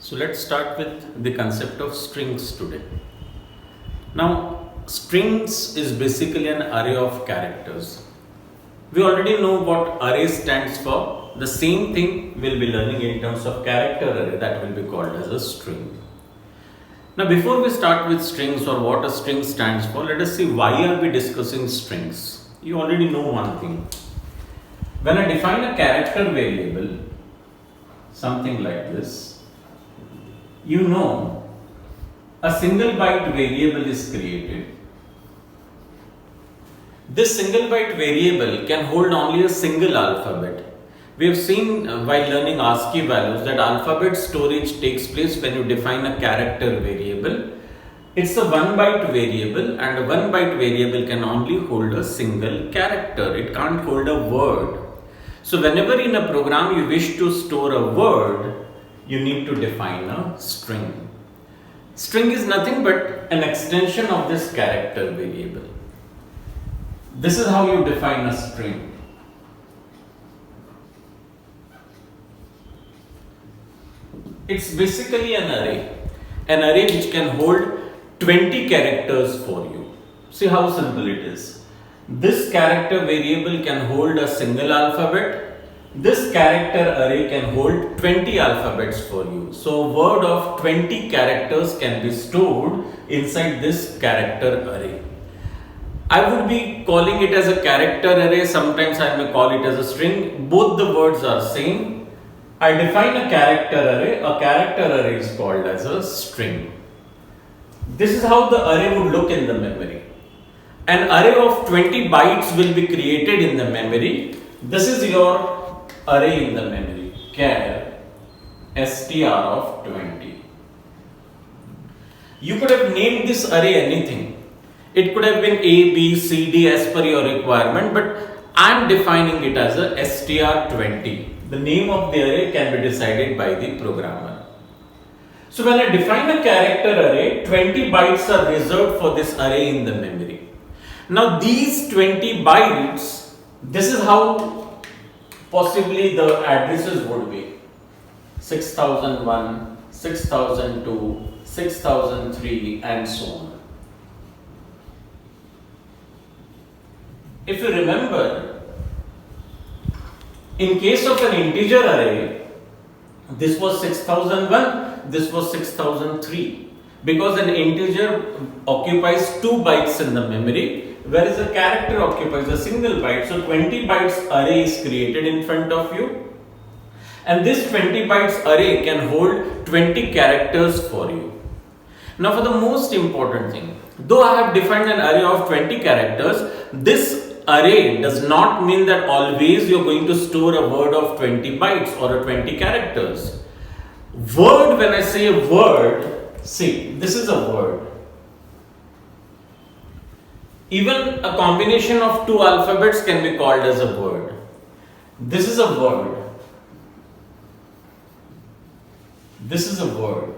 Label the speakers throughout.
Speaker 1: So let's start with the concept of strings today. Now, strings is basically an array of characters. We already know what array stands for. The same thing we'll be learning in terms of character array, that will be called as a string. Now, before we start with strings or what a string stands for, let us see why are we discussing strings. You already know one thing. When I define a character variable, something like this, you know a single byte variable is created. This single byte variable can hold only a single alphabet. We have seen while learning ASCII values that alphabet storage takes place when you define a character variable. It's a 1 byte variable, and a 1 byte variable can only hold a single character. It can't hold a word. So whenever in a program you wish to store a word, you need to define a string. String is nothing but an extension of this character variable. This is how you define a string. It's basically an array which can hold 20 characters for you. See how simple it is. This character variable can hold a single alphabet. This character array can hold 20 alphabets for you. So a word of 20 characters can be stored inside this character array. I would be calling it as a character array. Sometimes I may call it as a string. Both the words are same. I define a character array. A character array is called as a string. This is how the array would look in the memory. An array of 20 bytes will be created in the memory. This is your array in the memory. Char str of 20. You could have named this array anything. It could have been A, B, C, D as per your requirement, but I am defining it as a str20. The name of the array can be decided by the programmer. So when I define a character array, 20 bytes are reserved for this array in the memory. Now these 20 bytes, this is how possibly the addresses would be. 6001, 6002, 6003 and so on. If you remember, in case of an integer array, this was 6001, this was 6003, because an integer occupies 2 bytes in the memory, whereas a character occupies a single byte. So 20 bytes array is created in front of you, and this 20 bytes array can hold 20 characters for you. Now for the most important thing, though I have defined an array of 20 characters, this array does not mean that always you are going to store a word of 20 bytes or a 20 characters. Word, when I say a word, see, this is a word. Even a combination of 2 alphabets can be called as a word. This is a word. This is a word.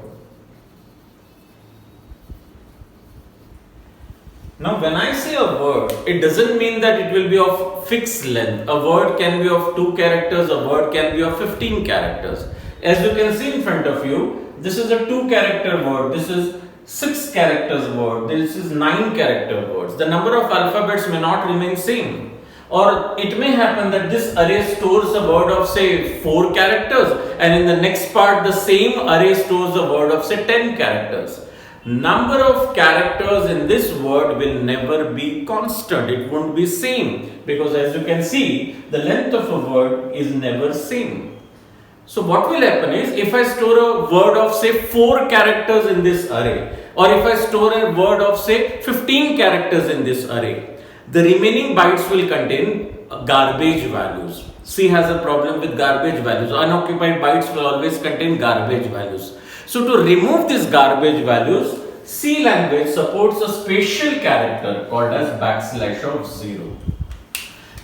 Speaker 1: Now when I say a word, it doesn't mean that it will be of fixed length. A word can be of 2 characters, a word can be of 15 characters. As you can see in front of you, this is a 2 character word, this is 6 characters word, this is 9 character words. The number of alphabets may not remain same. Or it may happen that this array stores a word of say 4 characters, and in the next part the same array stores a word of say 10 characters. Number of characters in this word will never be constant. It won't be same, because as you can see, the length of a word is never same. So what will happen is, if I store a word of say 4 characters in this array, or if I store a word of say 15 characters in this array, the remaining bytes will contain garbage values. C has a problem with garbage values. Unoccupied bytes will always contain garbage values. So to remove these garbage values, C language supports a special character called as \0.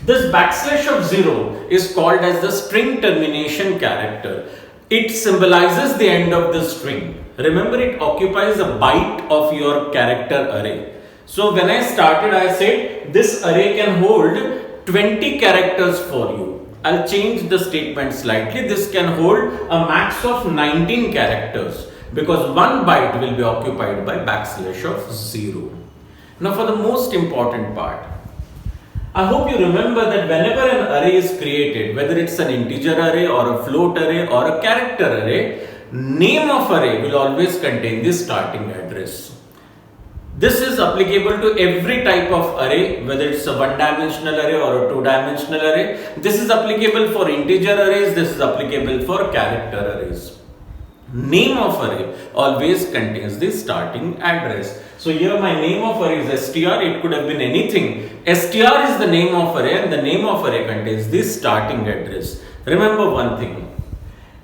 Speaker 1: This \0 is called as the string termination character. It symbolizes the end of the string. Remember, it occupies a byte of your character array. So when I started, I said this array can hold 20 characters for you. I'll change the statement slightly. This can hold a max of 19 characters because 1 byte will be occupied by backslash of 0. Now for the most important part, I hope you remember that whenever an array is created, whether it's an integer array or a float array or a character array, name of array will always contain the starting address. This is applicable to every type of array, whether it's a one-dimensional array or a two-dimensional array. This is applicable for integer arrays, this is applicable for character arrays. Name of array always contains the starting address. So here my name of array is str, it could have been anything. Str is the name of array and the name of array contains the starting address. Remember one thing,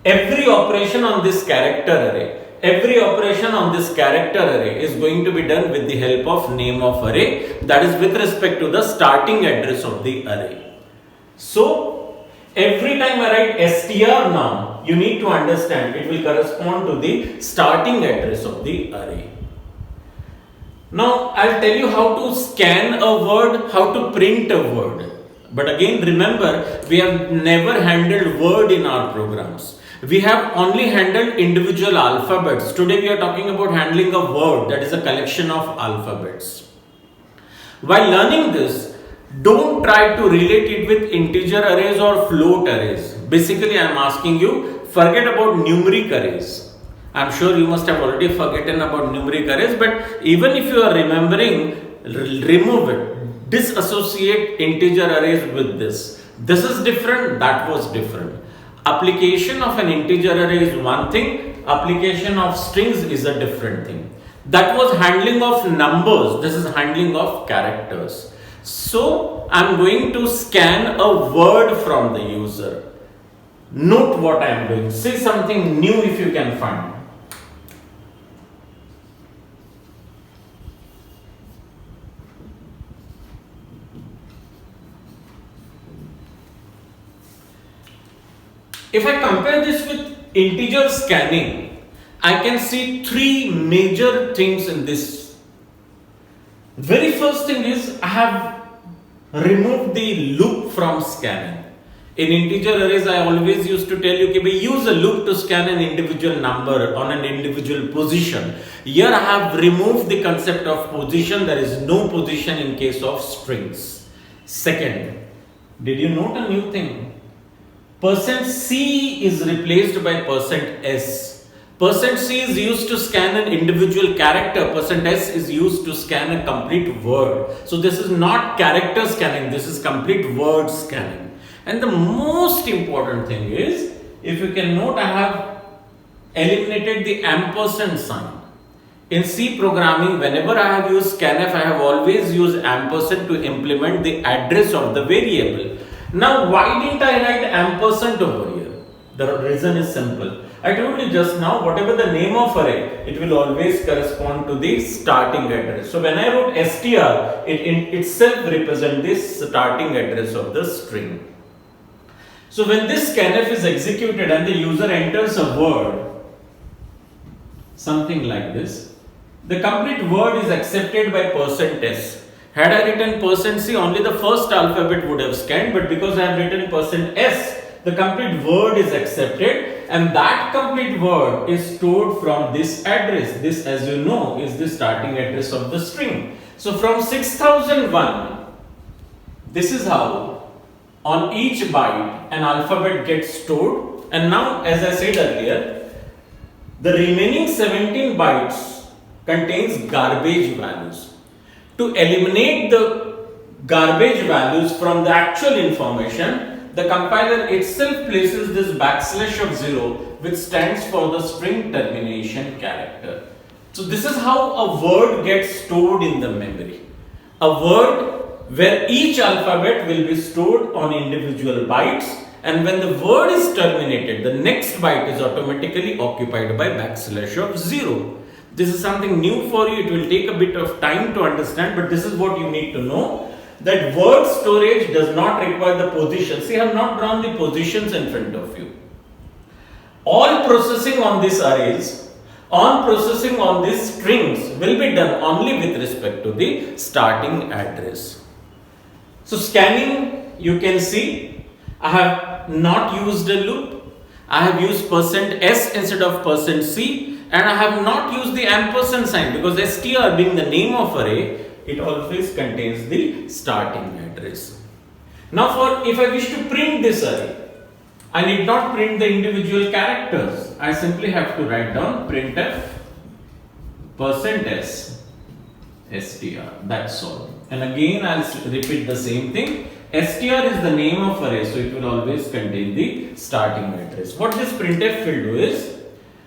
Speaker 1: every operation on this character array is going to be done with the help of name of array, that is with respect to the starting address of the array. So every time I write str now, you need to understand it will correspond to the starting address of the array. Now I'll tell you how to scan a word, how to print a word. But again remember, we have never handled word in our programs. We have only handled individual alphabets. Today we are talking about handling a word, that is a collection of alphabets. While learning this, don't try to relate it with integer arrays or float arrays. Basically I am asking you, forget about numeric arrays. I'm sure you must have already forgotten about numeric arrays, but even if you are remembering, remove it. Disassociate integer arrays with this. This is different, that was different. Application of an integer array is one thing, application of strings is a different thing. That was handling of numbers, this is handling of characters. So I'm going to scan a word from the user. Note what I am doing, say something new if you can find. If I compare this with integer scanning, I can see three major things in this. Very first thing is I have removed the loop from scanning. In integer arrays, I always used to tell you, we use a loop to scan an individual number on an individual position. Here I have removed the concept of position. There is no position in case of strings. Second, did you note a new thing? %C is replaced by %S. %C is used to scan an individual character. %S is used to scan a complete word. So this is not character scanning, this is complete word scanning. And the most important thing is, if you can note, I have eliminated the ampersand sign. In C programming, whenever I have used scanf, I have always used ampersand to implement the address of the variable. Now, why didn't I write ampersand over here? The reason is simple. I told you just now, whatever the name of array, it will always correspond to the starting address. So when I wrote str, it in itself represents the starting address of the string. So when this scanf is executed and the user enters a word, something like this, the complete word is accepted by %S. Had I written %C, only the first alphabet would have scanned, but because I have written %S, the complete word is accepted, and that complete word is stored from this address. This, as you know, is the starting address of the string. So from 6001, this is how on each byte an alphabet gets stored. And now, as I said earlier, the remaining 17 bytes contains garbage values. To eliminate the garbage values from the actual information, the compiler itself places this \0, which stands for the string termination character. So this is how a word gets stored in the memory. A word where each alphabet will be stored on individual bytes, and when the word is terminated, the next byte is automatically occupied by \0. This is something new for you. It will take a bit of time to understand, but this is what you need to know, that word storage does not require the positions. See, I have not drawn the positions in front of you. All processing on these arrays, processing on these strings will be done only with respect to the starting address. So scanning, you can see I have not used a loop. I have used %s instead of %c, and I have not used the ampersand sign because str being the name of array, it always contains the starting address. Now if I wish to print this array, I need not print the individual characters. I simply have to write down printf %s str. That's all. And again I'll repeat the same thing. str is the name of array, so it will always contain the starting address. What this printf will do is,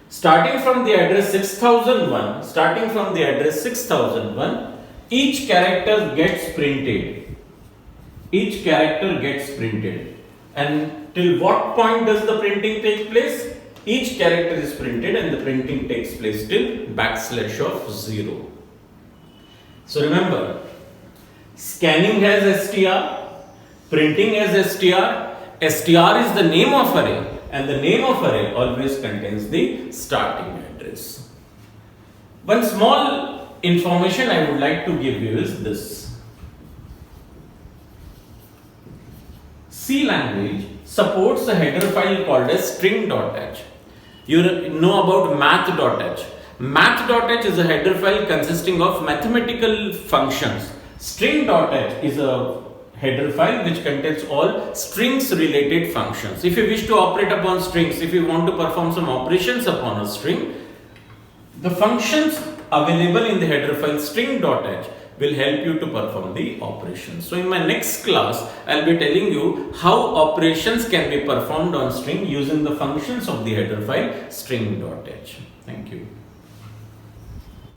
Speaker 1: starting from the address 6001, each character gets printed. Each character gets printed. And till what point does the printing take place? Each character is printed and the printing takes place till \0. So remember, scanning has str, printing has str. str is the name of array, and the name of array always contains the starting address. One small information I would like to give you is this. C language supports a header file called as string.h. You know about math.h. Math.h is a header file consisting of mathematical functions. String.h is a header file which contains all strings related functions. If you wish to operate upon strings, if you want to perform some operations upon a string, the functions available in the header file string.h will help you to perform the operations. So in my next class, I'll be telling you how operations can be performed on string using the functions of the header file string.h. Thank you.